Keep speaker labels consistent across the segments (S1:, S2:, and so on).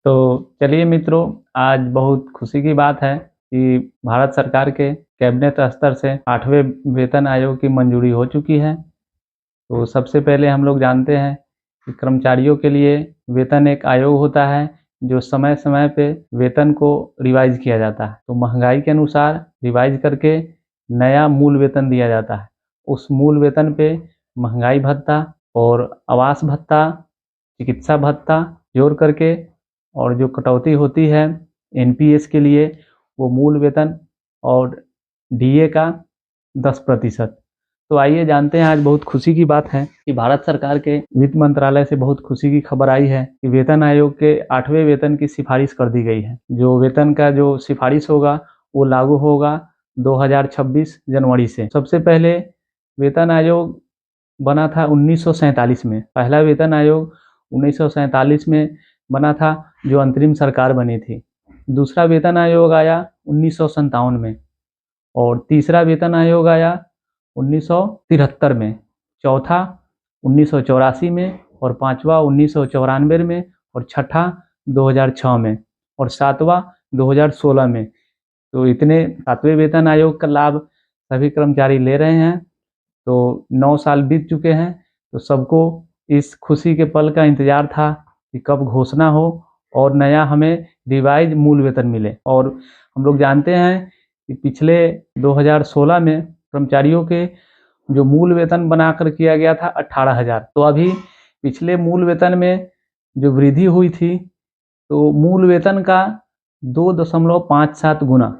S1: तो चलिए मित्रों, आज बहुत खुशी की बात है कि भारत सरकार के कैबिनेट स्तर से 8वें वेतन आयोग की मंजूरी हो चुकी है। तो सबसे पहले हम लोग जानते हैं कि कर्मचारियों के लिए वेतन एक आयोग होता है जो समय समय पे वेतन को रिवाइज किया जाता है। तो महंगाई के अनुसार रिवाइज करके नया मूल वेतन दिया जाता है। उस मूल वेतन पे महंगाई भत्ता और आवास भत्ता, चिकित्सा भत्ता जोड़ करके और जो कटौती होती है एनपीएस के लिए वो मूल वेतन और डीए का 10%। तो आइए जानते हैं, आज बहुत खुशी की बात है कि भारत सरकार के वित्त मंत्रालय से बहुत खुशी की खबर आई है कि वेतन आयोग के 8वें वेतन की सिफारिश कर दी गई है। जो वेतन का जो सिफारिश होगा वो लागू होगा 2026 जनवरी से। सबसे पहले वेतन आयोग बना था 1947 में। पहला वेतन आयोग 1947 में बना था, जो अंतरिम सरकार बनी थी। दूसरा वेतन आयोग आया 1957 में और तीसरा वेतन आयोग आया 1973 में। चौथा 1984 में और पांचवा 1994 में और छठा 2006 में और सातवां 2016 में। तो इतने 7वें वेतन आयोग का लाभ सभी कर्मचारी ले रहे हैं। तो 9 साल बीत चुके हैं। तो सबको इस खुशी के पल का इंतजार था कि कब घोषणा हो और नया हमें रिवाइज मूल वेतन मिले। और हम लोग जानते हैं कि पिछले 2016 में कर्मचारियों के जो मूल वेतन बनाकर किया गया था 18,000। तो अभी पिछले मूल वेतन में जो वृद्धि हुई थी तो मूल वेतन का 2.57 गुना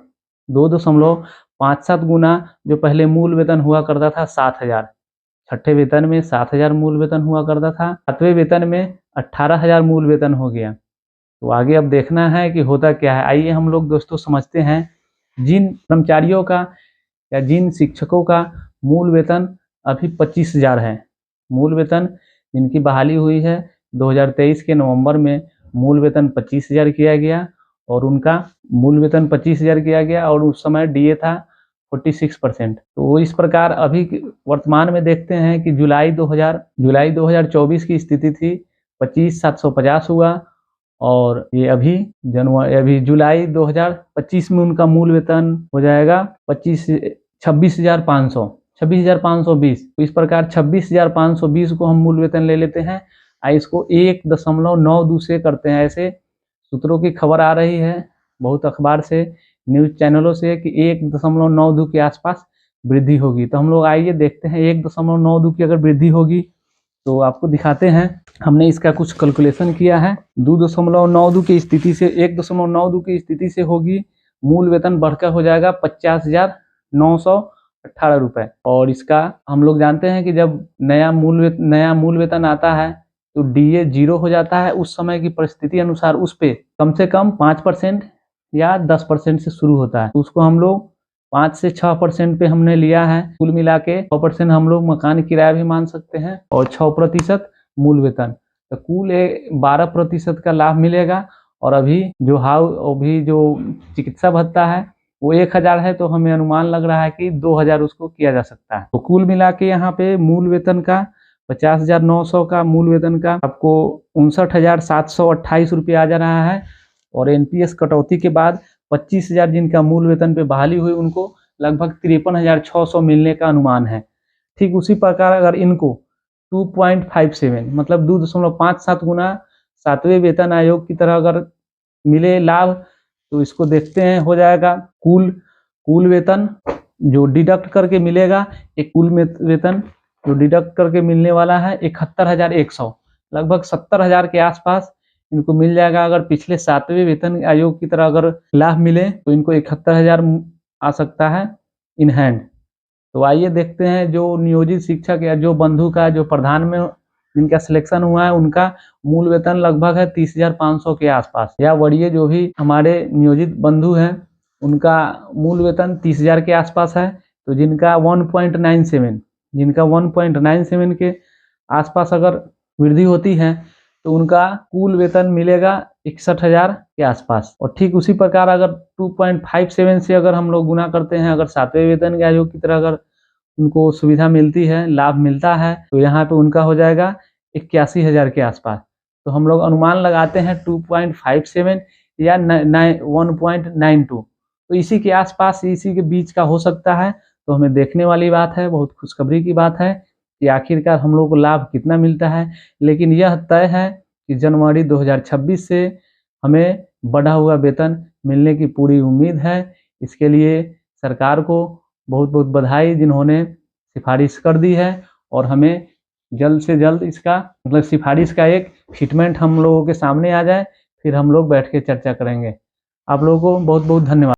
S1: 2.57 गुना जो पहले मूल वेतन हुआ करता था 7,000। छठे वेतन में 7,000 मूल वेतन हुआ करता था। 7वें वेतन में 18,000 मूल वेतन हो गया। तो आगे अब देखना है कि होता क्या है। आइए हम लोग दोस्तों समझते हैं जिन कर्मचारियों का या जिन शिक्षकों का मूल वेतन अभी 25,000 है। मूल वेतन जिनकी बहाली हुई है 2023 के नवंबर में मूल वेतन 25,000 किया गया और उनका मूल वेतन 25,000 किया गया और उस समय डीए था 46%। तो इस प्रकार अभी वर्तमान में देखते हैं कि जुलाई 2024 की स्थिति थी 25,750 हुआ और ये अभी जुलाई 2025 में उनका मूल वेतन हो जाएगा 26,520। तो इस प्रकार 26,520 को हम मूल वेतन ले लेते हैं। इसको 1.92 से करते हैं। ऐसे सूत्रों की खबर आ रही है बहुत अखबार से, न्यूज चैनलों से कि 1.92 के आसपास वृद्धि होगी। तो हम लोग आइए देखते हैं 1.92 की अगर वृद्धि होगी तो आपको दिखाते हैं। हमने इसका कुछ कैलकुलेशन किया है। 2.92 की स्थिति से 1.92 की स्थिति से होगी मूल वेतन बढ़कर हो जाएगा 50,918 रुपए। और इसका हम लोग जानते हैं कि जब नया मूल वेतन आता है तो डीए 0 हो जाता है। उस समय की परिस्थिति अनुसार उस पे कम से कम 5% या 10% से शुरू होता है। तो उसको हम लोग 5 से 6% पे हमने लिया है। कुल मिला के 6% हम लोग मकान किराया भी मान सकते हैं और 6% मूल वेतन। तो कुल 12% का लाभ मिलेगा। और अभी जो चिकित्सा भत्ता है वो 1,000 है, तो हमें अनुमान लग रहा है कि 2,000 उसको किया जा सकता है। तो कुल मिला के यहाँ पे मूल वेतन का 50,900 का मूल वेतन का आपको 59,728 रुपये आ जा रहा है। और एनपीएस कटौती के बाद 25,000 जिनका मूल वेतन पे बहाली हुई उनको लगभग 53,600 मिलने का अनुमान है। ठीक उसी प्रकार अगर इनको 2.57 मतलब 2.57 गुना 7वें वेतन आयोग की तरह अगर मिले लाभ, तो इसको देखते हैं हो जाएगा कुल वेतन जो डिडक्ट करके मिलेगा। एक कुल वेतन जो डिडक्ट करके मिलने वाला है 71,100, लगभग 70,000 के आसपास इनको मिल जाएगा। अगर पिछले 7वें वेतन आयोग की तरह अगर लाभ मिले तो इनको 71,000 आ सकता है इन हैंड। तो आइए देखते हैं जो नियोजित शिक्षक या जो बंधु का जो प्रधान में जिनका सिलेक्शन हुआ है उनका मूल वेतन लगभग है 30,500 के आसपास। या वरीय जो भी हमारे नियोजित बंधु हैं उनका मूल वेतन 30,000 के आसपास है। तो जिनका 1.97 के आसपास अगर वृद्धि होती है तो उनका कुल वेतन मिलेगा 61,000 के आसपास। और ठीक उसी प्रकार अगर 2.57 से अगर हम लोग गुना करते हैं, अगर 7वें वेतन के आयोग की तरह अगर उनको सुविधा मिलती है, लाभ मिलता है, तो यहाँ पे उनका हो जाएगा 81,000 के आसपास। तो हम लोग अनुमान लगाते हैं 2.57 या 1.92, तो इसी के आसपास, इसी के बीच का हो सकता है। तो हमें देखने वाली बात है, बहुत खुशखबरी की बात है कि आखिरकार हम लोग को लाभ कितना मिलता है। लेकिन यह तय है कि जनवरी 2026 से हमें बढ़ा हुआ वेतन मिलने की पूरी उम्मीद है। इसके लिए सरकार को बहुत बहुत बधाई, जिन्होंने सिफारिश कर दी है, और हमें जल्द से जल्द इसका मतलब सिफारिश का एक फिटमेंट हम लोगों के सामने आ जाए, फिर हम लोग बैठ के चर्चा करेंगे। आप लोगों को बहुत बहुत धन्यवाद।